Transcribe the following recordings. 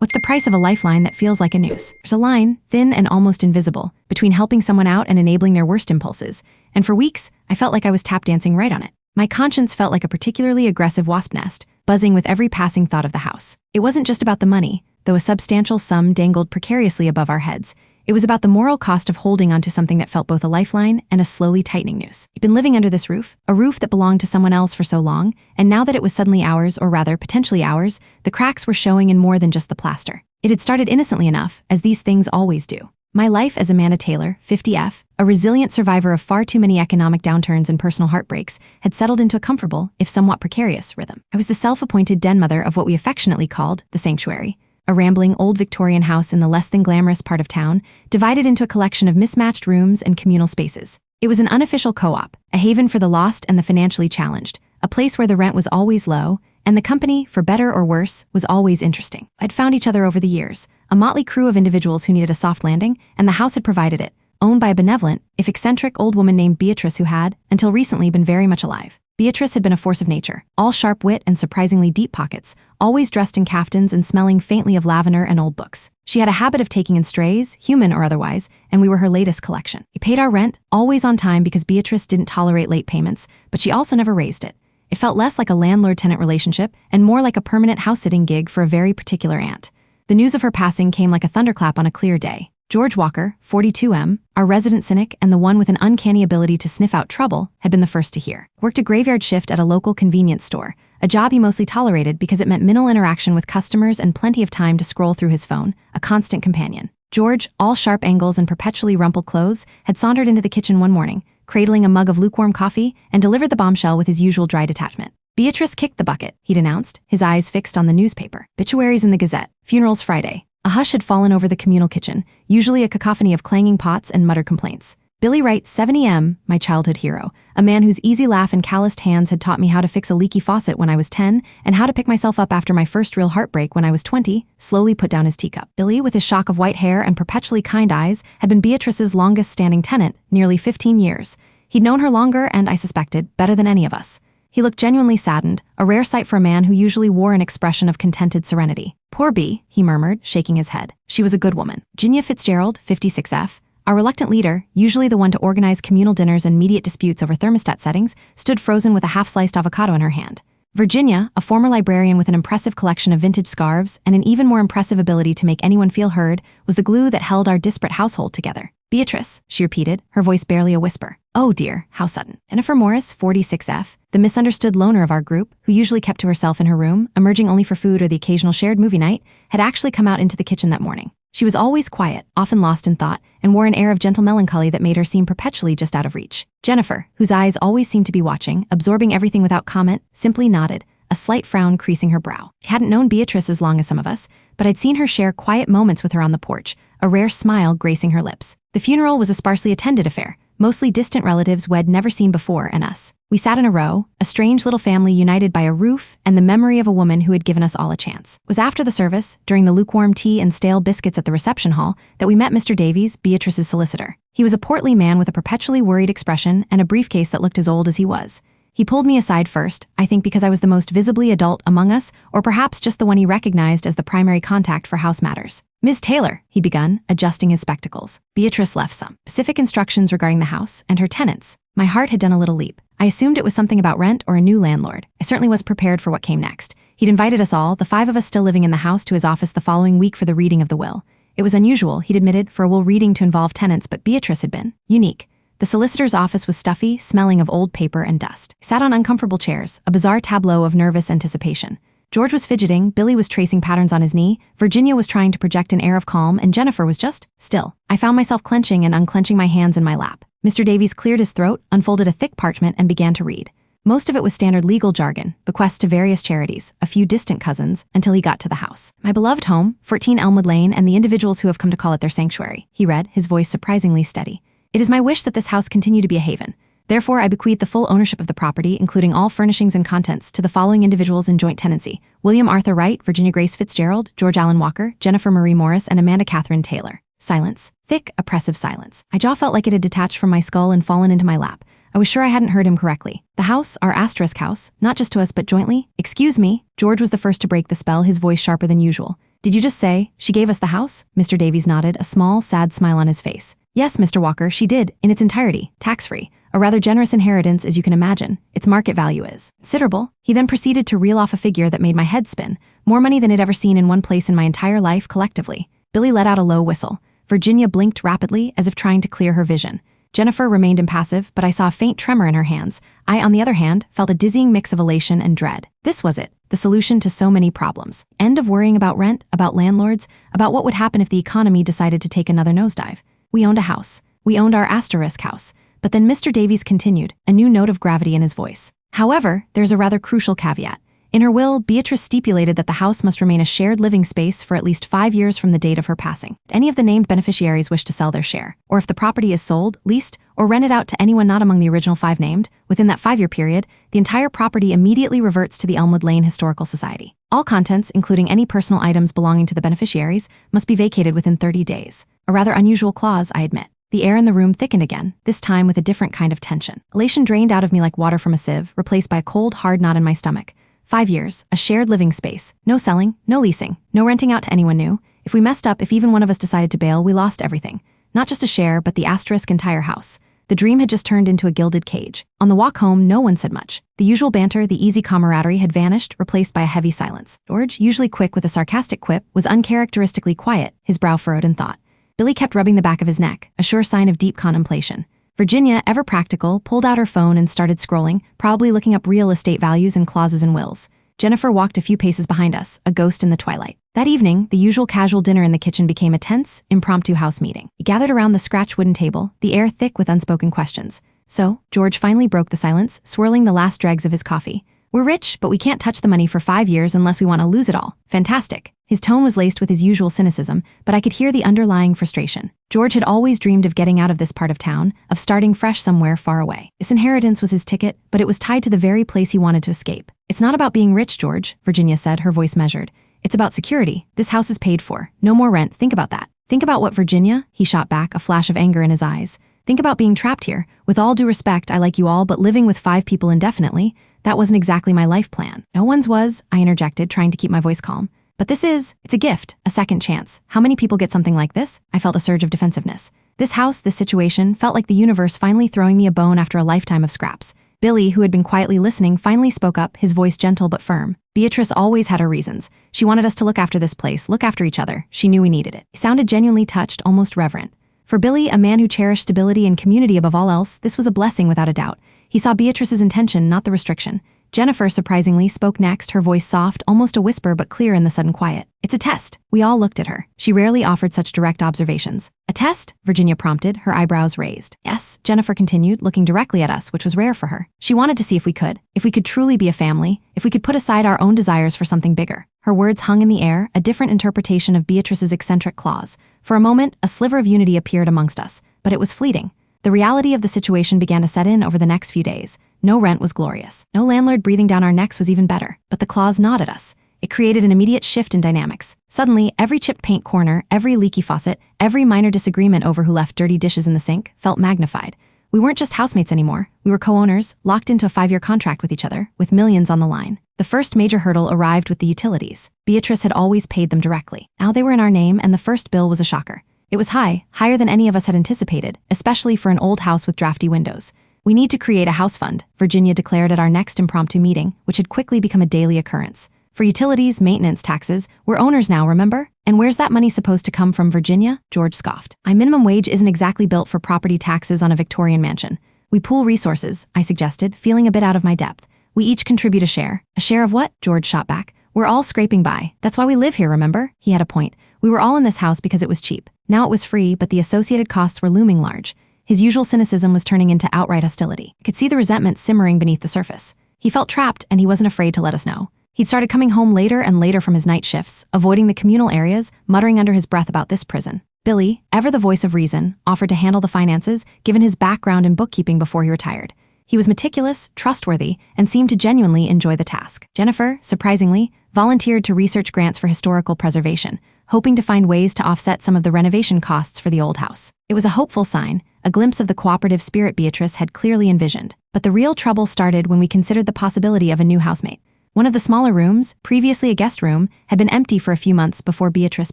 What's the price of a lifeline that feels like a noose? There's a line, thin and almost invisible, between helping someone out and enabling their worst impulses. And for weeks, I felt like I was tap dancing right on it. My conscience felt like a particularly aggressive wasp nest, buzzing with every passing thought of the house. It wasn't just about the money, though a substantial sum dangled precariously above our heads. It was about the moral cost of holding onto something that felt both a lifeline and a slowly tightening noose. We'd been living under this roof, a roof that belonged to someone else for so long, and now that it was suddenly ours, or rather, potentially ours, the cracks were showing in more than just the plaster. It had started innocently enough, as these things always do. My life as Amanda Taylor, 50F, a resilient survivor of far too many economic downturns and personal heartbreaks, had settled into a comfortable, if somewhat precarious, rhythm. I was the self-appointed den mother of what we affectionately called the sanctuary, a rambling old Victorian house in the less than glamorous part of town, divided into a collection of mismatched rooms and communal spaces. It was an unofficial co-op, a haven for the lost and the financially challenged, a place where the rent was always low, and the company, for better or worse, was always interesting. I'd found each other over the years, a motley crew of individuals who needed a soft landing, and the house had provided it, owned by a benevolent, if eccentric, old woman named Beatrice who had, until recently, been very much alive. Beatrice had been a force of nature, all sharp wit and surprisingly deep pockets, always dressed in caftans and smelling faintly of lavender and old books. She had a habit of taking in strays, human or otherwise, and we were her latest collection. We paid our rent, always on time because Beatrice didn't tolerate late payments, but she also never raised it. It felt less like a landlord-tenant relationship and more like a permanent house-sitting gig for a very particular aunt. The news of her passing came like a thunderclap on a clear day. George Walker, 42M, our resident cynic and the one with an uncanny ability to sniff out trouble, had been the first to hear. Worked a graveyard shift at a local convenience store, a job he mostly tolerated because it meant minimal interaction with customers and plenty of time to scroll through his phone, a constant companion. George, all sharp angles and perpetually rumpled clothes, had sauntered into the kitchen one morning, cradling a mug of lukewarm coffee, and delivered the bombshell with his usual dry detachment. Beatrice kicked the bucket, he'd announced, his eyes fixed on the newspaper. Obituaries in the Gazette. Funerals Friday. A hush had fallen over the communal kitchen, usually a cacophony of clanging pots and muttered complaints. Billy Wright, 70M, my childhood hero, a man whose easy laugh and calloused hands had taught me how to fix a leaky faucet when I was 10 and how to pick myself up after my first real heartbreak when I was 20, slowly put down his teacup. Billy, with his shock of white hair and perpetually kind eyes, had been Beatrice's longest-standing tenant, nearly 15 years. He'd known her longer and, I suspected, better than any of us. He looked genuinely saddened, a rare sight for a man who usually wore an expression of contented serenity. "Poor Bea," he murmured, shaking his head. She was a good woman. Virginia Fitzgerald, 56F, our reluctant leader, usually the one to organize communal dinners and mediate disputes over thermostat settings, stood frozen with a half-sliced avocado in her hand. Virginia, a former librarian with an impressive collection of vintage scarves and an even more impressive ability to make anyone feel heard, was the glue that held our disparate household together. "Beatrice," she repeated, her voice barely a whisper. "Oh dear, how sudden." Jennifer Morris, 46F, the misunderstood loner of our group, who usually kept to herself in her room, emerging only for food or the occasional shared movie night, had actually come out into the kitchen that morning. She was always quiet, often lost in thought, and wore an air of gentle melancholy that made her seem perpetually just out of reach. Jennifer, whose eyes always seemed to be watching, absorbing everything without comment, simply nodded, a slight frown creasing her brow. She hadn't known Beatrice as long as some of us, but I'd seen her share quiet moments with her on the porch, a rare smile gracing her lips. The funeral was a sparsely attended affair, mostly distant relatives we'd never seen before and us. We sat in a row, a strange little family united by a roof and the memory of a woman who had given us all a chance. It was after the service, during the lukewarm tea and stale biscuits at the reception hall, that we met Mr. Davies, Beatrice's solicitor. He was a portly man with a perpetually worried expression and a briefcase that looked as old as he was. He pulled me aside first, I think because I was the most visibly adult among us, or perhaps just the one he recognized as the primary contact for house matters. "Ms. Taylor," he begun, adjusting his spectacles. Beatrice left some specific instructions regarding the house and her tenants. My heart had done a little leap. I assumed it was something about rent or a new landlord. I certainly was prepared for what came next. He'd invited us all, the 5 of us still living in the house, to his office the following week for the reading of the will. It was unusual, he'd admitted, for a will reading to involve tenants, but Beatrice had been unique. The solicitor's office was stuffy, smelling of old paper and dust. He sat on uncomfortable chairs, a bizarre tableau of nervous anticipation. George was fidgeting, Billy was tracing patterns on his knee, Virginia was trying to project an air of calm, and Jennifer was just still. I found myself clenching and unclenching my hands in my lap. Mr. Davies cleared his throat, unfolded a thick parchment, and began to read. Most of it was standard legal jargon, bequests to various charities, a few distant cousins, until he got to the house. "My beloved home, 14 Elmwood Lane, and the individuals who have come to call it their sanctuary," he read, his voice surprisingly steady. "It is my wish that this house continue to be a haven. Therefore, I bequeath the full ownership of the property, including all furnishings and contents, to the following individuals in joint tenancy: William Arthur Wright, Virginia Grace Fitzgerald, George Allen Walker, Jennifer Marie Morris, and Amanda Catherine Taylor." Silence. Thick, oppressive silence. My jaw felt like it had detached from my skull and fallen into my lap. I was sure I hadn't heard him correctly. The house, our asterisk house, not just to us but jointly? "Excuse me." George was the first to break the spell, his voice sharper than usual. Did you just say she gave us the house? Mr. Davies nodded, a small, sad smile on his face. Yes, Mr. Walker, she did, in its entirety, tax-free. A rather generous inheritance, as you can imagine. Its market value is considerable. He then proceeded to reel off a figure that made my head spin. More money than I'd ever seen in one place in my entire life collectively. Billy let out a low whistle. Virginia blinked rapidly, as if trying to clear her vision. Jennifer remained impassive, but I saw a faint tremor in her hands. I, on the other hand, felt a dizzying mix of elation and dread. This was it, the solution to so many problems. End of worrying about rent, about landlords, about what would happen if the economy decided to take another nosedive. We owned a house. We owned our asterisk house. But then Mr. Davies continued, a new note of gravity in his voice. However, there's a rather crucial caveat. In her will, Beatrice stipulated that the house must remain a shared living space for at least 5 years from the date of her passing. Any of the named beneficiaries wish to sell their share, or if the property is sold, leased, or rented out to anyone not among the original 5 named, within that 5-year period, the entire property immediately reverts to the Elmwood Lane Historical Society. All contents, including any personal items belonging to the beneficiaries, must be vacated within 30 days. A rather unusual clause, I admit. The air in the room thickened again, this time with a different kind of tension. Elation drained out of me like water from a sieve, replaced by a cold, hard knot in my stomach. 5 years, a shared living space. No selling, no leasing, no renting out to anyone new. If we messed up, if even one of us decided to bail, we lost everything. Not just a share, but the asterisk entire house. The dream had just turned into a gilded cage. On the walk home, no one said much. The usual banter, the easy camaraderie had vanished, replaced by a heavy silence. George, usually quick with a sarcastic quip, was uncharacteristically quiet, his brow furrowed in thought. Billy kept rubbing the back of his neck, a sure sign of deep contemplation. Virginia, ever practical, pulled out her phone and started scrolling, probably looking up real estate values and clauses in wills. Jennifer walked a few paces behind us, a ghost in the twilight. That evening, the usual casual dinner in the kitchen became a tense, impromptu house meeting. We gathered around the scratch wooden table, the air thick with unspoken questions. So, George finally broke the silence, swirling the last dregs of his coffee. We're rich, but we can't touch the money for 5 years unless we want to lose it all. Fantastic. His tone was laced with his usual cynicism, but I could hear the underlying frustration. George had always dreamed of getting out of this part of town, of starting fresh somewhere far away. This inheritance was his ticket, but it was tied to the very place he wanted to escape. It's not about being rich, George, Virginia said, her voice measured. It's about security. This house is paid for. No more rent. Think about that. Think about what Virginia, he shot back, a flash of anger in his eyes. Think about being trapped here. With all due respect, I like you all, but living with 5 people indefinitely, that wasn't exactly my life plan. No one's was, I interjected, trying to keep my voice calm. But it's a gift, a second chance. How many people get something like this? I felt a surge of defensiveness. This house, this situation, felt like the universe finally throwing me a bone after a lifetime of scraps. Billy, who had been quietly listening, finally spoke up, his voice gentle but firm. Beatrice always had her reasons. She wanted us to look after this place, look after each other. She knew we needed it. He sounded genuinely touched, almost reverent. For Billy, a man who cherished stability and community above all else, this was a blessing without a doubt. He saw Beatrice's intention, not the restriction. Jennifer, surprisingly, spoke next, her voice soft, almost a whisper but clear in the sudden quiet. It's a test. We all looked at her. She rarely offered such direct observations. A test? Virginia prompted, her eyebrows raised. Yes, Jennifer continued, looking directly at us, which was rare for her. She wanted to see if we could truly be a family, if we could put aside our own desires for something bigger. Her words hung in the air, a different interpretation of Beatrice's eccentric clause. For a moment, a sliver of unity appeared amongst us, but it was fleeting. The reality of the situation began to set in over the next few days. No rent was glorious. No landlord breathing down our necks was even better. But the clause gnawed at us. It created an immediate shift in dynamics. Suddenly, every chipped paint corner, every leaky faucet, every minor disagreement over who left dirty dishes in the sink felt magnified. We weren't just housemates anymore. We were co-owners, locked into a 5-year contract with each other, with millions on the line. The first major hurdle arrived with the utilities. Beatrice had always paid them directly. Now they were in our name, and the first bill was a shocker. It was high, higher than any of us had anticipated, especially for an old house with drafty windows. We need to create a house fund, Virginia declared at our next impromptu meeting, which had quickly become a daily occurrence. For utilities, maintenance, taxes, we're owners now, remember? And where's that money supposed to come from, Virginia? George scoffed. My minimum wage isn't exactly built for property taxes on a Victorian mansion. We pool resources, I suggested, feeling a bit out of my depth. We each contribute a share. A share of what? George shot back. We're all scraping by. That's why we live here, remember? He had a point. We were all in this house because it was cheap. Now it was free, but the associated costs were looming large. His usual cynicism was turning into outright hostility. I could see the resentment simmering beneath the surface. He felt trapped, and he wasn't afraid to let us know. He'd started coming home later and later from his night shifts, avoiding the communal areas, muttering under his breath about this prison. Billy, ever the voice of reason, offered to handle the finances, given his background in bookkeeping before he retired. He was meticulous, trustworthy, and seemed to genuinely enjoy the task. Jennifer, surprisingly, volunteered to research grants for historical preservation, hoping to find ways to offset some of the renovation costs for the old house. It was a hopeful sign, a glimpse of the cooperative spirit Beatrice had clearly envisioned. But the real trouble started when we considered the possibility of a new housemate. One of the smaller rooms, previously a guest room, had been empty for a few months before Beatrice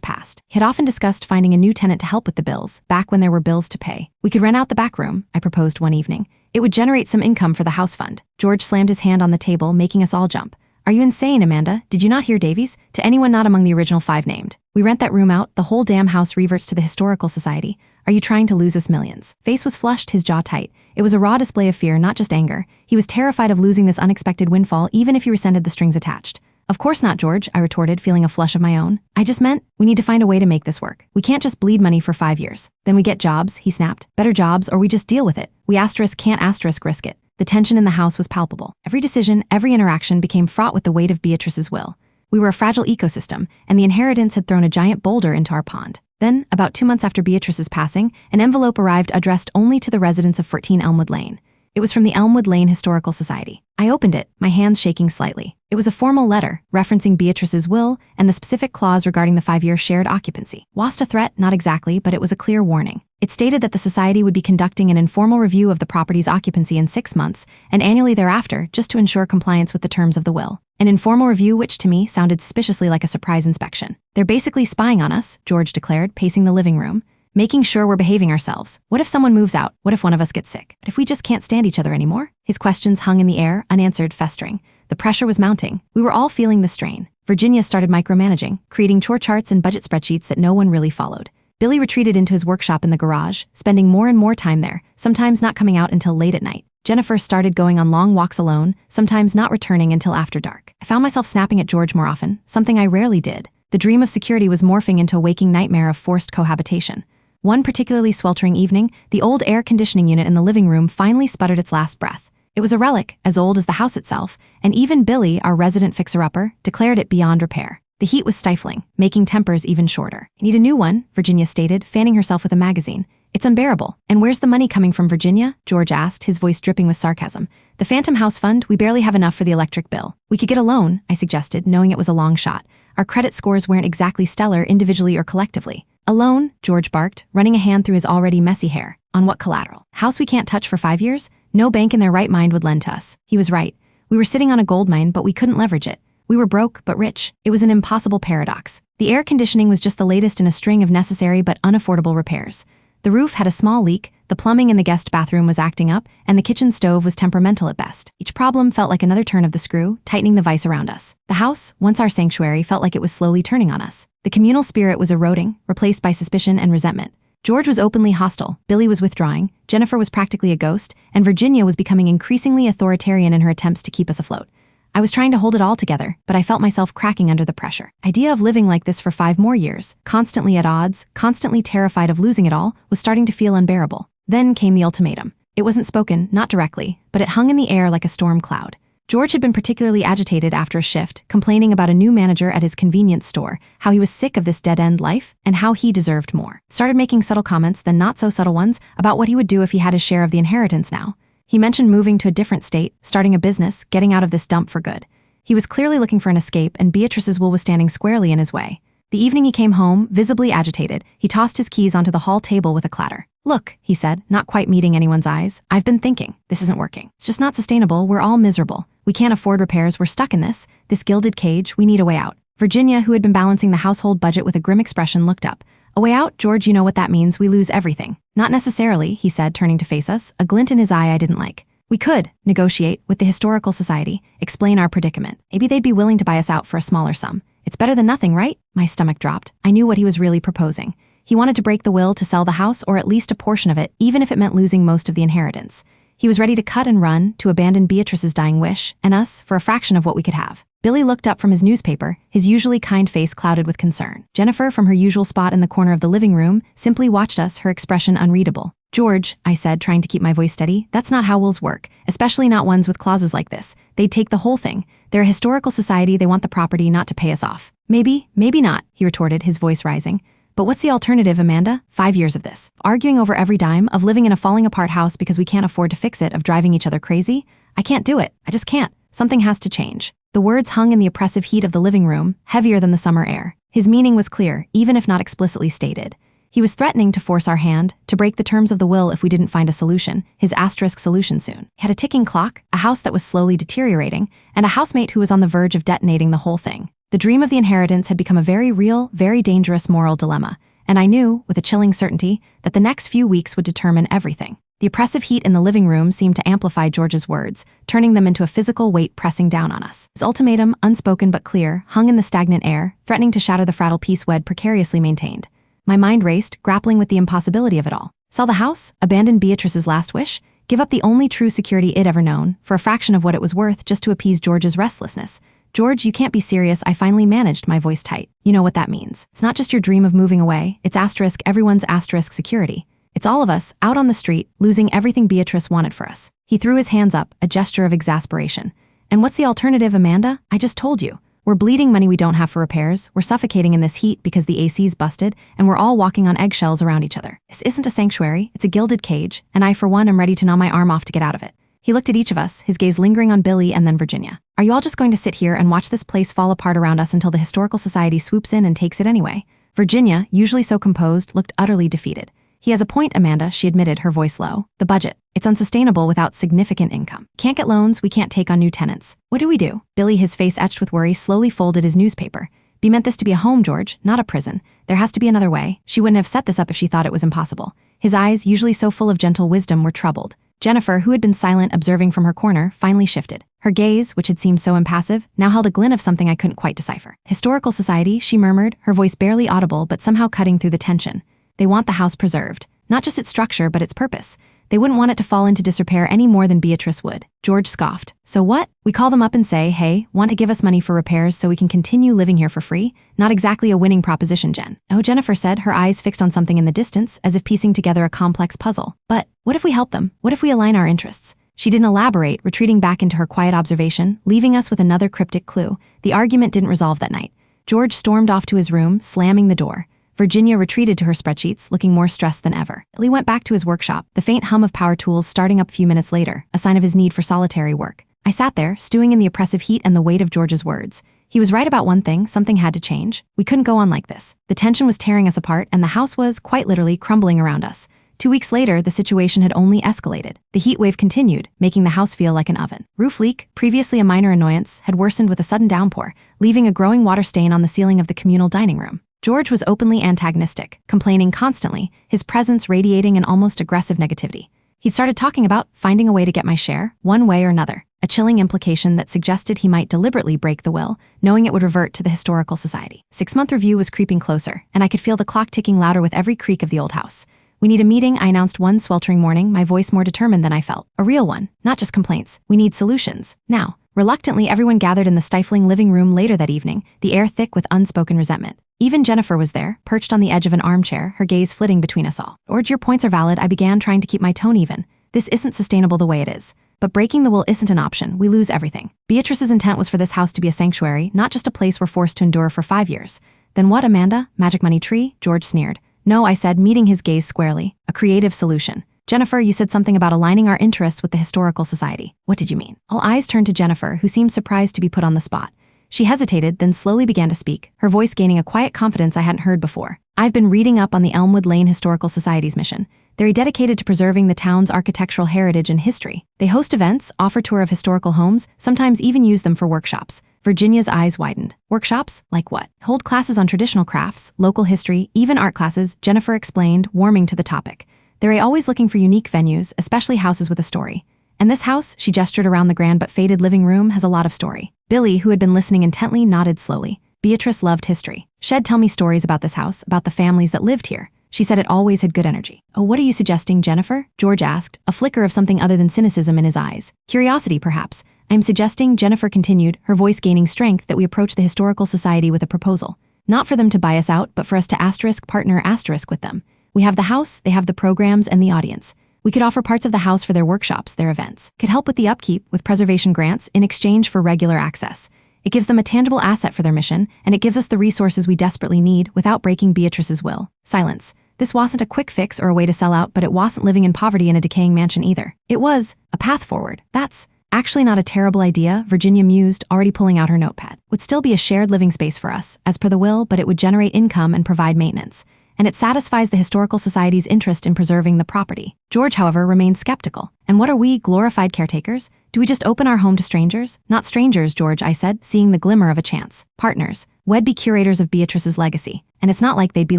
passed. He had often discussed finding a new tenant to help with the bills, back when there were bills to pay. We could rent out the back room, I proposed one evening. It would generate some income for the house fund. George slammed his hand on the table, making us all jump. Are you insane, Amanda? Did you not hear Davies? To anyone not among the original 5 named. We rent that room out, the whole damn house reverts to the Historical Society. Are you trying to lose us millions? Face was flushed, his jaw tight. It was a raw display of fear, not just anger. He was terrified of losing this unexpected windfall, even if he resented the strings attached. Of course not, George, I retorted, feeling a flush of my own. I just meant, we need to find a way to make this work. We can't just bleed money for 5 years. Then we get jobs, he snapped. Better jobs, or we just deal with it. We can't risk it. The tension in the house was palpable. Every decision, every interaction became fraught with the weight of Beatrice's will. We were a fragile ecosystem, and the inheritance had thrown a giant boulder into our pond. Then, about 2 months after Beatrice's passing, an envelope arrived addressed only to the residents of 14 Elmwood Lane. It was from the Elmwood Lane Historical Society. I opened it, my hands shaking slightly. It was a formal letter, referencing Beatrice's will and the specific clause regarding the 5-year shared occupancy. Was a threat? Not exactly, but it was a clear warning. It stated that the society would be conducting an informal review of the property's occupancy in 6 months, and annually thereafter, just to ensure compliance with the terms of the will. An informal review which to me sounded suspiciously like a surprise inspection. They're basically spying on us, George declared, pacing the living room. Making sure we're behaving ourselves. What if someone moves out? What if one of us gets sick? What if we just can't stand each other anymore? His questions hung in the air, unanswered, festering. The pressure was mounting. We were all feeling the strain. Virginia started micromanaging, creating chore charts and budget spreadsheets that no one really followed. Billy retreated into his workshop in the garage, spending more and more time there, sometimes not coming out until late at night. Jennifer started going on long walks alone, sometimes not returning until after dark. I found myself snapping at George more often, something I rarely did. The dream of security was morphing into a waking nightmare of forced cohabitation. One particularly sweltering evening, the old air conditioning unit in the living room finally sputtered its last breath. It was a relic, as old as the house itself, and even Billy, our resident fixer-upper, declared it beyond repair. The heat was stifling, making tempers even shorter. I need a new one, Virginia stated, fanning herself with a magazine. It's unbearable. And where's the money coming from, Virginia? George asked, his voice dripping with sarcasm. The Phantom House Fund, we barely have enough for the electric bill. We could get a loan, I suggested, knowing it was a long shot. Our credit scores weren't exactly stellar individually or collectively. A loan, George barked, running a hand through his already messy hair. On what collateral? House we can't touch for 5 years? No bank in their right mind would lend to us. He was right. We were sitting on a gold mine, but we couldn't leverage it. We were broke, but rich. It was an impossible paradox. The air conditioning was just the latest in a string of necessary but unaffordable repairs. The roof had a small leak, the plumbing in the guest bathroom was acting up, and the kitchen stove was temperamental at best. Each problem felt like another turn of the screw, tightening the vice around us. The house, once our sanctuary, felt like it was slowly turning on us. The communal spirit was eroding, replaced by suspicion and resentment. George was openly hostile, Billy was withdrawing, Jennifer was practically a ghost, and Virginia was becoming increasingly authoritarian in her attempts to keep us afloat. I was trying to hold it all together, but I felt myself cracking under the pressure. Idea of living like this for 5 more years, constantly at odds, constantly terrified of losing it all, was starting to feel unbearable. Then came the ultimatum. It wasn't spoken, not directly, but it hung in the air like a storm cloud. George had been particularly agitated after a shift, complaining about a new manager at his convenience store, how he was sick of this dead-end life, and how he deserved more. Started making subtle comments, then not-so-subtle ones, about what he would do if he had his share of the inheritance now. He mentioned moving to a different state, starting a business, getting out of this dump for good. He was clearly looking for an escape, and Beatrice's will was standing squarely in his way. The evening he came home, visibly agitated, he tossed his keys onto the hall table with a clatter. Look, he said, not quite meeting anyone's eyes, I've been thinking. This isn't working. It's just not sustainable. We're all miserable. We can't afford repairs. We're stuck in this gilded cage. We need a way out. Virginia, who had been balancing the household budget with a grim expression, looked up. A way out? George, you know what that means. We lose everything. Not necessarily, he said, turning to face us, a glint in his eye I didn't like. We could negotiate with the Historical Society, explain our predicament. Maybe they'd be willing to buy us out for a smaller sum. It's better than nothing, right? My stomach dropped. I knew what he was really proposing. He wanted to break the will to sell the house, or at least a portion of it, even if it meant losing most of the inheritance. He was ready to cut and run, to abandon Beatrice's dying wish, and us, for a fraction of what we could have. Billy looked up from his newspaper, his usually kind face clouded with concern. Jennifer, from her usual spot in the corner of the living room, simply watched us, her expression unreadable. George, I said, trying to keep my voice steady, that's not how wills work, especially not ones with clauses like this. They'd take the whole thing. They're a historical society, they want the property, not to pay us off. Maybe, maybe not, he retorted, his voice rising. But what's the alternative, Amanda? 5 years of this. Arguing over every dime, of living in a falling apart house because we can't afford to fix it, of driving each other crazy? I can't do it. I just can't. Something has to change. The words hung in the oppressive heat of the living room, heavier than the summer air. His meaning was clear, even if not explicitly stated. He was threatening to force our hand, to break the terms of the will if we didn't find a solution, his asterisk solution soon. He had a ticking clock, a house that was slowly deteriorating, and a housemate who was on the verge of detonating the whole thing. The dream of the inheritance had become a very real, very dangerous moral dilemma, and I knew, with a chilling certainty, that the next few weeks would determine everything. The oppressive heat in the living room seemed to amplify George's words, turning them into a physical weight pressing down on us. His ultimatum, unspoken but clear, hung in the stagnant air, threatening to shatter the fragile peace we'd precariously maintained. My mind raced, grappling with the impossibility of it all. Sell the house? Abandon Beatrice's last wish? Give up the only true security it'd ever known, for a fraction of what it was worth just to appease George's restlessness? George, you can't be serious. I finally managed, my voice tight. You know what that means. It's not just your dream of moving away, it's asterisk everyone's asterisk security. It's all of us, out on the street, losing everything Beatrice wanted for us. He threw his hands up, a gesture of exasperation. And what's the alternative, Amanda? I just told you. We're bleeding money we don't have for repairs, we're suffocating in this heat because the AC's busted, and we're all walking on eggshells around each other. This isn't a sanctuary, it's a gilded cage, and I for one am ready to gnaw my arm off to get out of it. He looked at each of us, his gaze lingering on Billy and then Virginia. Are you all just going to sit here and watch this place fall apart around us until the Historical Society swoops in and takes it anyway? Virginia, usually so composed, looked utterly defeated. He has a point, Amanda, she admitted, her voice low. The budget. It's unsustainable without significant income. Can't get loans, we can't take on new tenants. What do? Billy, his face etched with worry, slowly folded his newspaper. Bea meant this to be a home, George, not a prison. There has to be another way. She wouldn't have set this up if she thought it was impossible. His eyes, usually so full of gentle wisdom, were troubled. Jennifer, who had been silent, observing from her corner, finally shifted. Her gaze, which had seemed so impassive, now held a glint of something I couldn't quite decipher. Historical Society, she murmured, her voice barely audible but somehow cutting through the tension. They want the house preserved. Not just its structure, but its purpose. They wouldn't want it to fall into disrepair any more than Beatrice would. George scoffed. So what? We call them up and say, hey, want to give us money for repairs so we can continue living here for free? Not exactly a winning proposition, Jen. Oh, Jennifer said, her eyes fixed on something in the distance, as if piecing together a complex puzzle. But what if we help them? What if we align our interests? She didn't elaborate, retreating back into her quiet observation, leaving us with another cryptic clue. The argument didn't resolve that night. George stormed off to his room, slamming the door. Virginia retreated to her spreadsheets, looking more stressed than ever. Lee went back to his workshop, the faint hum of power tools starting up a few minutes later, a sign of his need for solitary work. I sat there, stewing in the oppressive heat and the weight of George's words. He was right about one thing, something had to change. We couldn't go on like this. The tension was tearing us apart, and the house was, quite literally, crumbling around us. 2 weeks later, the situation had only escalated. The heat wave continued, making the house feel like an oven. Roof leak, previously a minor annoyance, had worsened with a sudden downpour, leaving a growing water stain on the ceiling of the communal dining room. George was openly antagonistic, complaining constantly, his presence radiating an almost aggressive negativity. He'd started talking about finding a way to get my share, one way or another, a chilling implication that suggested he might deliberately break the will, knowing it would revert to the Historical Society. 6-month review was creeping closer, and I could feel the clock ticking louder with every creak of the old house. We need a meeting, I announced one sweltering morning, my voice more determined than I felt. A real one, not just complaints. We need solutions. Now. Reluctantly, everyone gathered in the stifling living room later that evening, the air thick with unspoken resentment. Even Jennifer was there, perched on the edge of an armchair, her gaze flitting between us all. George, your points are valid, I began, trying to keep my tone even. This isn't sustainable the way it is. But breaking the will isn't an option, we lose everything. Beatrice's intent was for this house to be a sanctuary, not just a place we're forced to endure for 5 years. Then what, Amanda? Magic money tree? George sneered. No, I said, meeting his gaze squarely. A creative solution. Jennifer, you said something about aligning our interests with the Historical Society. What did you mean? All eyes turned to Jennifer, who seemed surprised to be put on the spot. She hesitated, then slowly began to speak, her voice gaining a quiet confidence I hadn't heard before. I've been reading up on the Elmwood Lane Historical Society's mission. They're dedicated to preserving the town's architectural heritage and history. They host events, offer tour of historical homes, sometimes even use them for workshops. Virginia's eyes widened. Workshops? Like what? Hold classes on traditional crafts, local history, even art classes, Jennifer explained, warming to the topic. They're always looking for unique venues, especially houses with a story. And this house, she gestured around the grand but faded living room, has a lot of story. Billy, who had been listening intently, nodded slowly. Beatrice loved history. She'd tell me stories about this house, about the families that lived here. She said it always had good energy. Oh, what are you suggesting, Jennifer? George asked, a flicker of something other than cynicism in his eyes. Curiosity, perhaps. I'm suggesting, Jennifer continued, her voice gaining strength, that we approach the Historical Society with a proposal. Not for them to buy us out, but for us to partner with them. We have the house, they have the programs and the audience. We could offer parts of the house for their workshops, their events. Could help with the upkeep, with preservation grants, in exchange for regular access. It gives them a tangible asset for their mission, and it gives us the resources we desperately need without breaking Beatrice's will. Silence. This wasn't a quick fix or a way to sell out, but it wasn't living in poverty in a decaying mansion either. It was a path forward. That's actually not a terrible idea, Virginia mused, already pulling out her notepad. Would still be a shared living space for us, as per the will, but it would generate income and provide maintenance. and it satisfies the Historical Society's interest in preserving the property. George, however, remained skeptical. And what are we, glorified caretakers? Do we just open our home to strangers? Not strangers, George, I said, seeing the glimmer of a chance. Partners. We'd be curators of Beatrice's legacy. And it's not like they'd be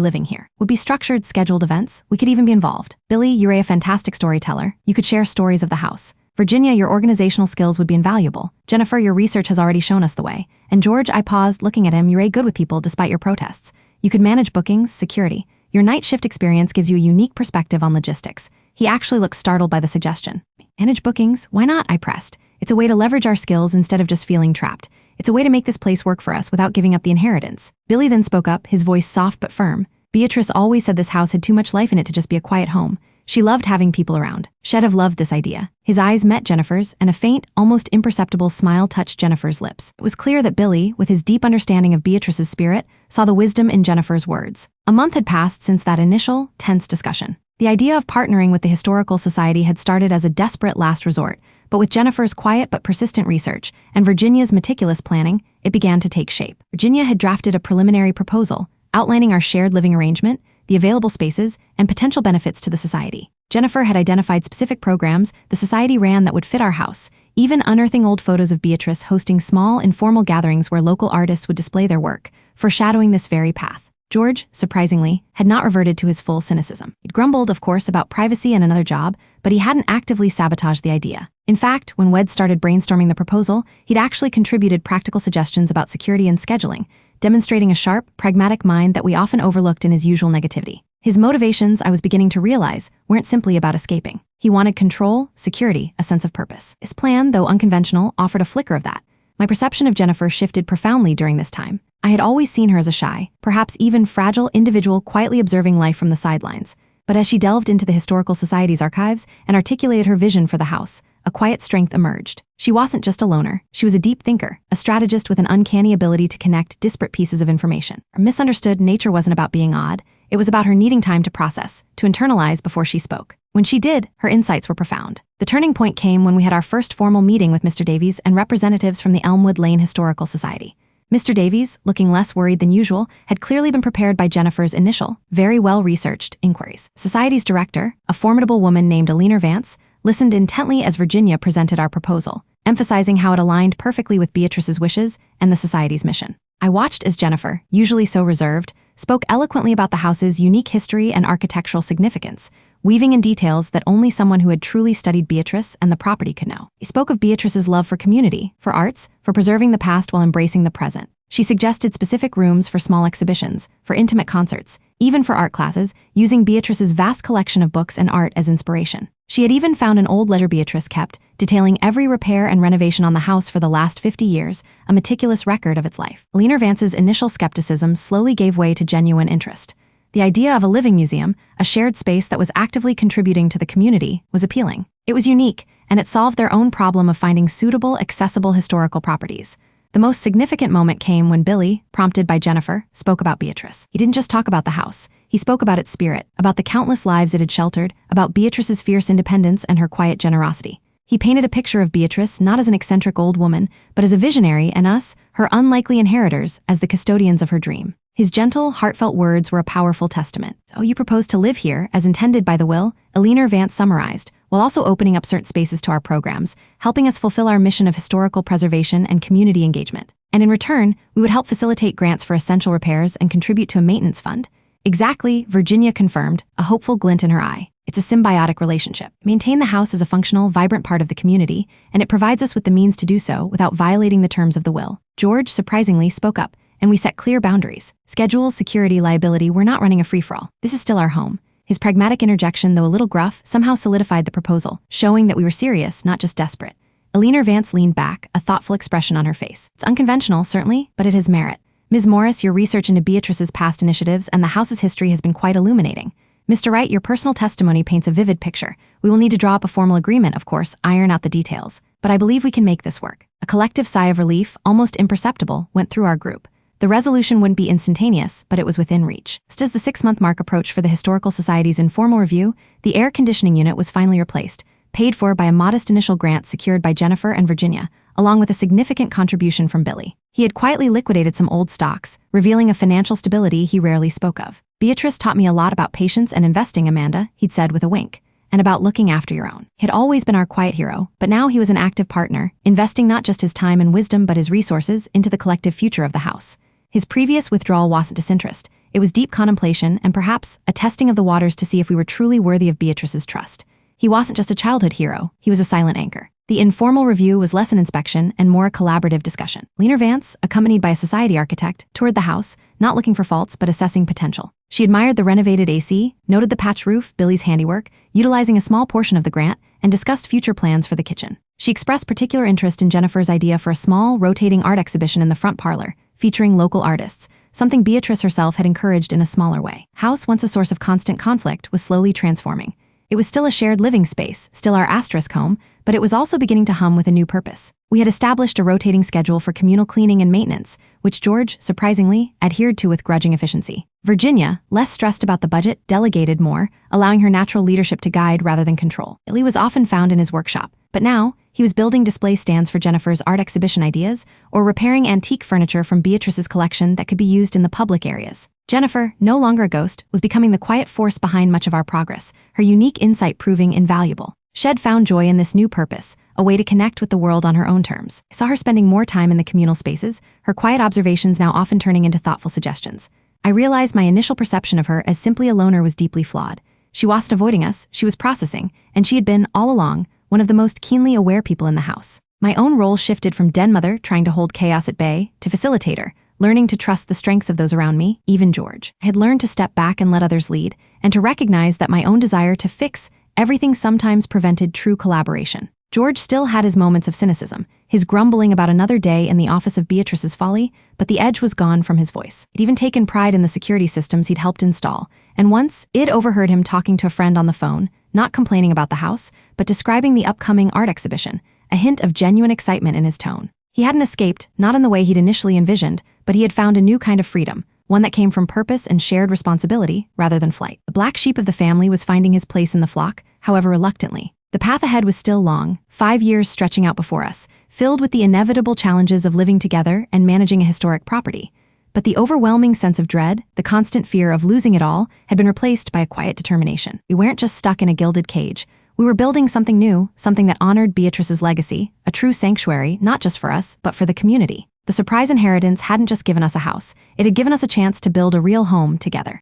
living here. Would be structured, scheduled events. We could even be involved. Billy, you're a fantastic storyteller. You could share stories of the house. Virginia, your organizational skills would be invaluable. Jennifer, your research has already shown us the way. And George, I paused, looking at him, you're good with people despite your protests. You could manage bookings, security. Your night shift experience gives you a unique perspective on logistics. He actually looked startled by the suggestion. Manage bookings? Why not? I pressed. It's a way to leverage our skills instead of just feeling trapped. It's a way to make this place work for us without giving up the inheritance. Billy then spoke up, his voice soft but firm. Beatrice always said this house had too much life in it to just be a quiet home. She loved having people around. She'd have loved this idea. His eyes met Jennifer's, and a faint, almost imperceptible smile touched Jennifer's lips. It was clear that Billy, with his deep understanding of Beatrice's spirit, saw the wisdom in Jennifer's words. A month had passed since that initial, tense discussion. The idea of partnering with the Historical Society had started as a desperate last resort, but with Jennifer's quiet but persistent research and Virginia's meticulous planning, it began to take shape. Virginia had drafted a preliminary proposal, outlining our shared living arrangement, the available spaces, and potential benefits to the society. Jennifer had identified specific programs the society ran that would fit our house, even unearthing old photos of Beatrice hosting small, informal gatherings where local artists would display their work, foreshadowing this very path. George, surprisingly, had not reverted to his full cynicism. He'd grumbled, of course, about privacy and another job, but he hadn't actively sabotaged the idea. In fact, when Wed started brainstorming the proposal, he'd actually contributed practical suggestions about security and scheduling, demonstrating a sharp, pragmatic mind that we often overlooked in his usual negativity. His motivations, I was beginning to realize, weren't simply about escaping. He wanted control, security, a sense of purpose. His plan, though unconventional, offered a flicker of that. My perception of Jennifer shifted profoundly during this time. I had always seen her as a shy, perhaps even fragile individual quietly observing life from the sidelines. But as she delved into the Historical Society's archives and articulated her vision for the house, a quiet strength emerged. She wasn't just a loner. She was a deep thinker, a strategist with an uncanny ability to connect disparate pieces of information. Her misunderstood nature wasn't about being odd. It was about her needing time to process, to internalize before she spoke. When she did, her insights were profound. The turning point came when we had our first formal meeting with Mr. Davies and representatives from the Elmwood Lane Historical Society. Mr. Davies, looking less worried than usual, had clearly been prepared by Jennifer's initial, very well-researched inquiries. Society's director, a formidable woman named Alina Vance, listened intently as Virginia presented our proposal, emphasizing how it aligned perfectly with Beatrice's wishes and the Society's mission. I watched as Jennifer, usually so reserved, spoke eloquently about the house's unique history and architectural significance, weaving in details that only someone who had truly studied Beatrice and the property could know. He spoke of Beatrice's love for community, for arts, for preserving the past while embracing the present. She suggested specific rooms for small exhibitions, for intimate concerts, even for art classes, using Beatrice's vast collection of books and art as inspiration. She had even found an old letter Beatrice kept, detailing every repair and renovation on the house for the last 50 years, a meticulous record of its life. Alina Vance's initial skepticism slowly gave way to genuine interest. The idea of a living museum, a shared space that was actively contributing to the community, was appealing. It was unique, and it solved their own problem of finding suitable, accessible historical properties. The most significant moment came when Billy, prompted by Jennifer, spoke about Beatrice. He didn't just talk about the house. He spoke about its spirit, about the countless lives it had sheltered, about Beatrice's fierce independence and her quiet generosity. He painted a picture of Beatrice not as an eccentric old woman, but as a visionary and us, her unlikely inheritors, as the custodians of her dream. His gentle, heartfelt words were a powerful testament. "So you propose to live here, as intended by the will," Alina Vance summarized, while also opening up certain spaces to our programs, helping us fulfill our mission of historical preservation and community engagement. And in return, we would help facilitate grants for essential repairs and contribute to a maintenance fund. Exactly, Virginia confirmed, a hopeful glint in her eye. It's a symbiotic relationship. Maintain the house as a functional, vibrant part of the community, and it provides us with the means to do so without violating the terms of the will. George, surprisingly, spoke up, and we set clear boundaries. Schedules, security, liability, we're not running a free-for-all. This is still our home. His pragmatic interjection, though a little gruff, somehow solidified the proposal, showing that we were serious, not just desperate. Alina Vance leaned back, a thoughtful expression on her face. It's unconventional, certainly, but it has merit. Ms. Morris, your research into Beatrice's past initiatives and the house's history has been quite illuminating. Mr. Wright, your personal testimony paints a vivid picture. We will need to draw up a formal agreement, of course, iron out the details. But I believe we can make this work. A collective sigh of relief, almost imperceptible, went through our group. The resolution wouldn't be instantaneous, but it was within reach. Just as the 6-month mark approached for the Historical Society's informal review, the air conditioning unit was finally replaced, paid for by a modest initial grant secured by Jennifer and Virginia, along with a significant contribution from Billy. He had quietly liquidated some old stocks, revealing a financial stability he rarely spoke of. "Beatrice taught me a lot about patience and investing, Amanda," he'd said with a wink, "and about looking after your own." He'd always been our quiet hero, but now he was an active partner, investing not just his time and wisdom but his resources into the collective future of the house. His previous withdrawal wasn't disinterest. It was deep contemplation and perhaps a testing of the waters to see if we were truly worthy of Beatrice's trust. He wasn't just a childhood hero, he was a silent anchor. The informal review was less an inspection and more a collaborative discussion. Lena Vance, accompanied by a society architect, toured the house, not looking for faults but assessing potential. She admired the renovated AC, noted the patch roof, Billy's handiwork, utilizing a small portion of the grant, and discussed future plans for the kitchen. She expressed particular interest in Jennifer's idea for a small, rotating art exhibition in the front parlor, featuring local artists, something Beatrice herself had encouraged in a smaller way. House, once a source of constant conflict, was slowly transforming. It was still a shared living space, still our asterisk home, but it was also beginning to hum with a new purpose. We had established a rotating schedule for communal cleaning and maintenance, which George, surprisingly, adhered to with grudging efficiency. Virginia, less stressed about the budget, delegated more, allowing her natural leadership to guide rather than control. Billy was often found in his workshop, but now, he was building display stands for Jennifer's art exhibition ideas or repairing antique furniture from Beatrice's collection that could be used in the public areas. Jennifer, no longer a ghost, was becoming the quiet force behind much of our progress, her unique insight proving invaluable. Shed found joy in this new purpose, a way to connect with the world on her own terms. I saw her spending more time in the communal spaces, her quiet observations now often turning into thoughtful suggestions. I realized my initial perception of her as simply a loner was deeply flawed. She wasn't avoiding us, she was processing, and she had been, all along, one of the most keenly aware people in the house. My own role shifted from den mother, trying to hold chaos at bay, to facilitator, learning to trust the strengths of those around me, even George. I had learned to step back and let others lead, and to recognize that my own desire to fix everything sometimes prevented true collaboration. George still had his moments of cynicism, his grumbling about another day in the office of Beatrice's folly, but the edge was gone from his voice. He'd even taken pride in the security systems he'd helped install, and once, I'd overheard him talking to a friend on the phone, not complaining about the house, but describing the upcoming art exhibition, a hint of genuine excitement in his tone. He hadn't escaped, not in the way he'd initially envisioned, but he had found a new kind of freedom, one that came from purpose and shared responsibility rather than flight. The black sheep of the family was finding his place in the flock, however reluctantly. The path ahead was still long, 5 years stretching out before us, filled with the inevitable challenges of living together and managing a historic property. But the overwhelming sense of dread, the constant fear of losing it all, had been replaced by a quiet determination. We weren't just stuck in a gilded cage. We were building something new, something that honored Beatrice's legacy, a true sanctuary, not just for us, but for the community. The surprise inheritance hadn't just given us a house, it had given us a chance to build a real home together.